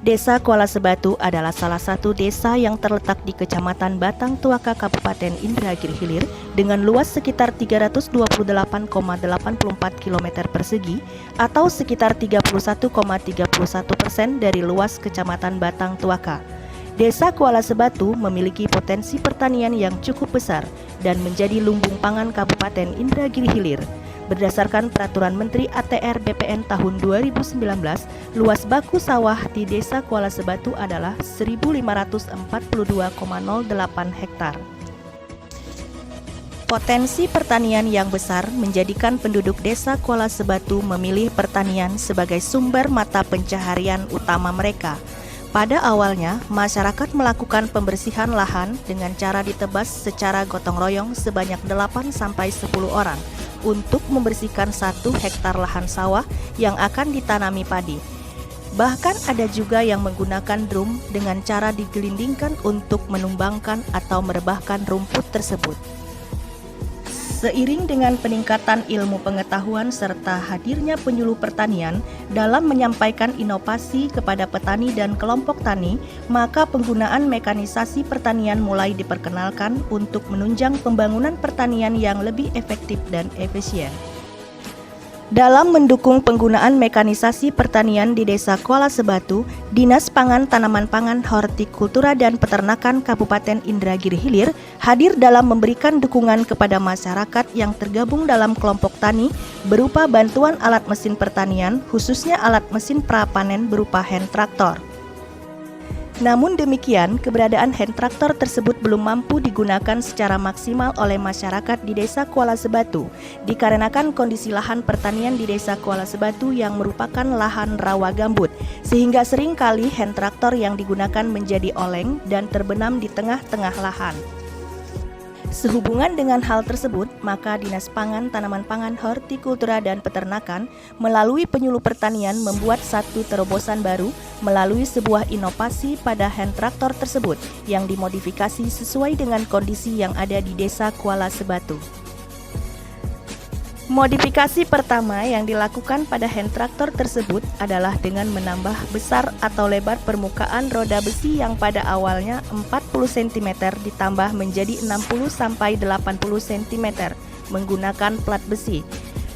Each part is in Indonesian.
Desa Kuala Sebatu adalah salah satu desa yang terletak di Kecamatan Batang Tuaka, Kabupaten Indragiri Hilir dengan luas sekitar 328,84 km persegi atau sekitar 31,31% dari luas Kecamatan Batang Tuaka. Desa Kuala Sebatu memiliki potensi pertanian yang cukup besar dan menjadi lumbung pangan Kabupaten Indragiri Hilir. Berdasarkan Peraturan Menteri ATR BPN tahun 2019, luas baku sawah di Desa Kuala Sebatu adalah 1.542,08 hektar. Potensi pertanian yang besar menjadikan penduduk Desa Kuala Sebatu memilih pertanian sebagai sumber mata pencaharian utama mereka. Pada awalnya, masyarakat melakukan pembersihan lahan dengan cara ditebas secara gotong royong sebanyak 8-10 orang untuk membersihkan 1 hektar lahan sawah yang akan ditanami padi. Bahkan ada juga yang menggunakan drum dengan cara digelindingkan untuk menumbangkan atau merebahkan rumput tersebut. Seiring dengan peningkatan ilmu pengetahuan serta hadirnya penyuluh pertanian dalam menyampaikan inovasi kepada petani dan kelompok tani, maka penggunaan mekanisasi pertanian mulai diperkenalkan untuk menunjang pembangunan pertanian yang lebih efektif dan efisien. Dalam mendukung penggunaan mekanisasi pertanian di Desa Kuala Sebatu, Dinas Pangan, Tanaman Pangan, Hortikultura dan Peternakan Kabupaten Indragiri Hilir hadir dalam memberikan dukungan kepada masyarakat yang tergabung dalam kelompok tani berupa bantuan alat mesin pertanian, khususnya alat mesin prapanen berupa hand traktor. Namun demikian, keberadaan hand traktor tersebut belum mampu digunakan secara maksimal oleh masyarakat di Desa Kuala Sebatu, dikarenakan kondisi lahan pertanian di Desa Kuala Sebatu yang merupakan lahan rawa gambut, sehingga seringkali hand traktor yang digunakan menjadi oleng dan terbenam di tengah-tengah lahan. Sehubungan dengan hal tersebut, maka Dinas Pangan, Tanaman Pangan, Hortikultura dan Peternakan melalui penyuluh pertanian membuat satu terobosan baru melalui sebuah inovasi pada hand traktor tersebut yang dimodifikasi sesuai dengan kondisi yang ada di Desa Kuala Sebatu. Modifikasi pertama yang dilakukan pada hand traktor tersebut adalah dengan menambah besar atau lebar permukaan roda besi yang pada awalnya 40 cm ditambah menjadi 60-80 cm menggunakan plat besi.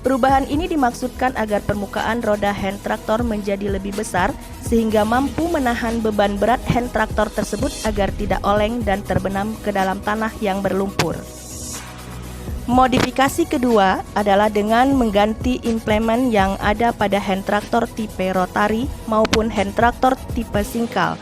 Perubahan ini dimaksudkan agar permukaan roda hand traktor menjadi lebih besar sehingga mampu menahan beban berat hand traktor tersebut agar tidak oleng dan terbenam ke dalam tanah yang berlumpur. Modifikasi kedua adalah dengan mengganti implemen yang ada pada hand traktor tipe rotari maupun hand traktor tipe singkal.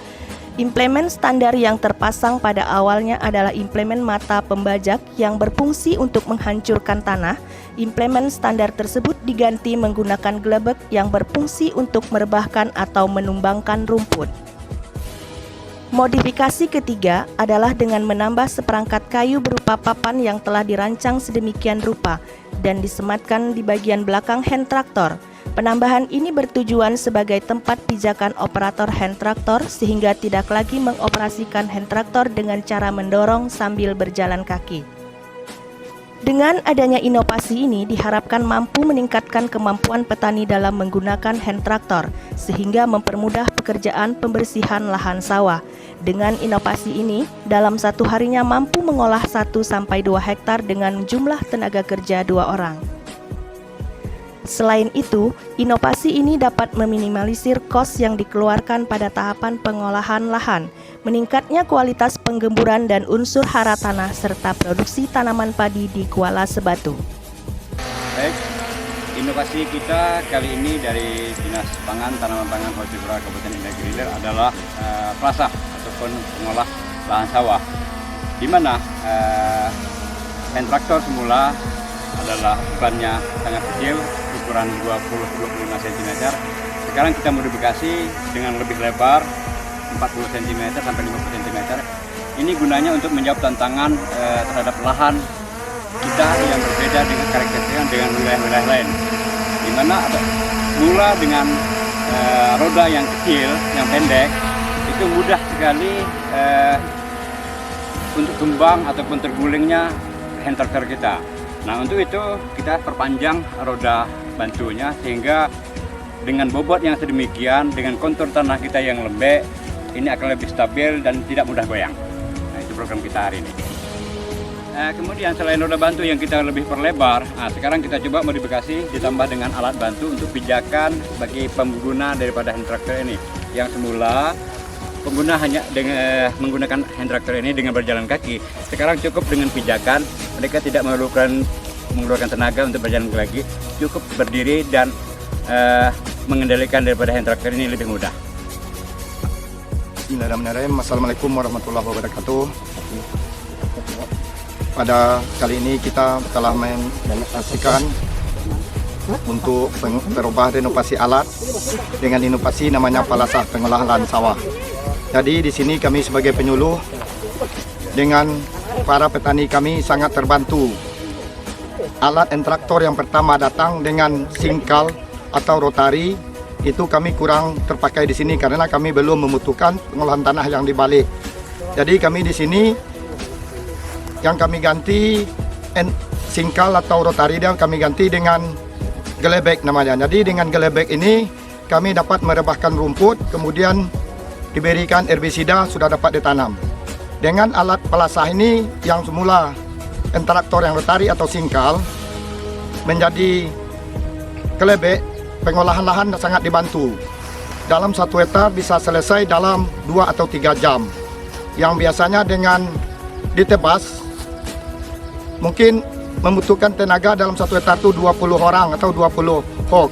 Implemen standar yang terpasang pada awalnya adalah implemen mata pembajak yang berfungsi untuk menghancurkan tanah. Implemen standar tersebut diganti menggunakan gelebek yang berfungsi untuk merebahkan atau menumbangkan rumput. Modifikasi ketiga adalah dengan menambah seperangkat kayu berupa papan yang telah dirancang sedemikian rupa dan disematkan di bagian belakang hand traktor. Penambahan ini bertujuan sebagai tempat pijakan operator hand traktor sehingga tidak lagi mengoperasikan hand traktor dengan cara mendorong sambil berjalan kaki. Dengan adanya inovasi ini diharapkan mampu meningkatkan kemampuan petani dalam menggunakan hand traktor sehingga mempermudah pekerjaan pembersihan lahan sawah. Dengan inovasi ini, dalam satu harinya mampu mengolah 1-2 hektar dengan jumlah tenaga kerja 2 orang. Selain itu, inovasi ini dapat meminimalisir kos yang dikeluarkan pada tahapan pengolahan lahan, meningkatnya kualitas penggemburan dan unsur hara tanah serta produksi tanaman padi di Kuala Sebatu. Baik, inovasi kita kali ini dari Dinas Pangan, Tanaman Pangan, Hortikultura Kabupaten Indragiri Hilir adalah plasah ataupun pengolah lahan sawah, di mana hand traktor semula adalah bebannya sangat kecil, ukuran 20-25 cm. Sekarang kita modifikasi dengan lebih lebar, 40 cm sampai 50 cm. Ini gunanya untuk menjawab tantangan terhadap lahan kita yang berbeda dengan karakteristik dengan wilayah-wilayah lain, di mana ada mula dengan roda yang kecil, yang pendek, itu mudah sekali untuk tumbang ataupun tergulingnya hand traktor kita. Nah, untuk itu kita perpanjang roda bantunya sehingga dengan bobot yang sedemikian, dengan kontur tanah kita yang lembek, ini akan lebih stabil dan tidak mudah goyang. Nah, itu program kita hari ini. Kemudian selain roda bantu yang kita lebih perlebar, sekarang kita coba modifikasi ditambah dengan alat bantu untuk pijakan bagi pengguna daripada hand tractor ini. Yang semula pengguna hanya dengan menggunakan hand tractor ini dengan berjalan kaki, sekarang cukup dengan pijakan, mereka tidak mengeluarkan tenaga untuk berjalan kaki, cukup berdiri dan mengendalikan daripada hand tractor ini lebih mudah. Bismillahirrahmanirrahim. Assalamualaikum warahmatullahi wabarakatuh. Pada kali ini kita telah menyaksikan untuk perubahan renovasi alat dengan inovasi namanya Palasah Pengolahan Lahan Sawah. Jadi di sini kami sebagai penyuluh dengan para petani kami sangat terbantu. Alat and traktor yang pertama datang dengan singkal atau rotari itu kami kurang terpakai di sini karena kami belum membutuhkan pengolahan tanah yang dibalik. Jadi kami di sini yang kami ganti singkal atau rotari dia kami ganti dengan gelebek namanya. Jadi dengan gelebek ini kami dapat merebahkan rumput, kemudian diberikan herbisida sudah dapat ditanam. Dengan alat pelasah ini yang semula traktor yang rotari atau singkal menjadi gelebek, pengolahan lahan sangat dibantu. Dalam 1 hektar bisa selesai dalam 2 atau 3 jam. Yang biasanya dengan ditebas mungkin membutuhkan tenaga dalam 1 hektar itu 20 orang atau 20 hok.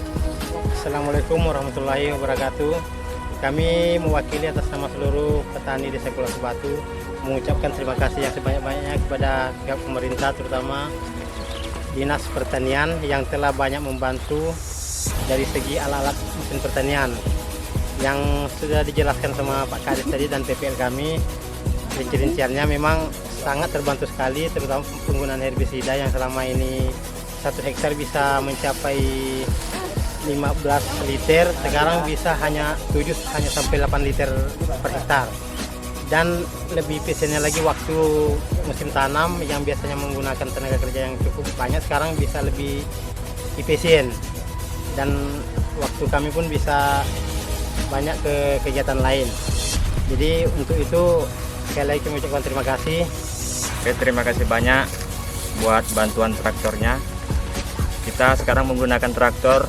Assalamualaikum warahmatullahi wabarakatuh. Kami mewakili atas nama seluruh petani Desa Kulon Sebatu mengucapkan terima kasih yang sebanyak-banyaknya kepada pihak pemerintah, terutama Dinas Pertanian yang telah banyak membantu dari segi alat-alat mesin pertanian. Yang sudah dijelaskan sama Pak Kades tadi dan PPL kami, rinciannya memang sangat terbantu sekali, terutama penggunaan herbisida yang selama ini 1 hektar bisa mencapai 15 liter, sekarang bisa hanya sampai 8 liter per hektar. Dan lebih efisiennya lagi waktu musim tanam yang biasanya menggunakan tenaga kerja yang cukup banyak, sekarang bisa lebih efisien. Dan waktu kami pun bisa banyak ke kegiatan lain. Jadi untuk itu sekali lagi kami ucapkan terima kasih. Oke, terima kasih banyak buat bantuan traktornya. Kita sekarang menggunakan traktor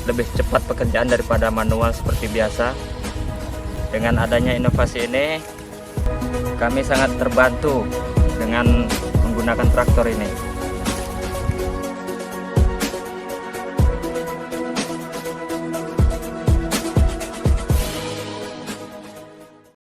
lebih cepat pekerjaan daripada manual seperti biasa. Dengan adanya inovasi ini, kami sangat terbantu dengan menggunakan traktor ini.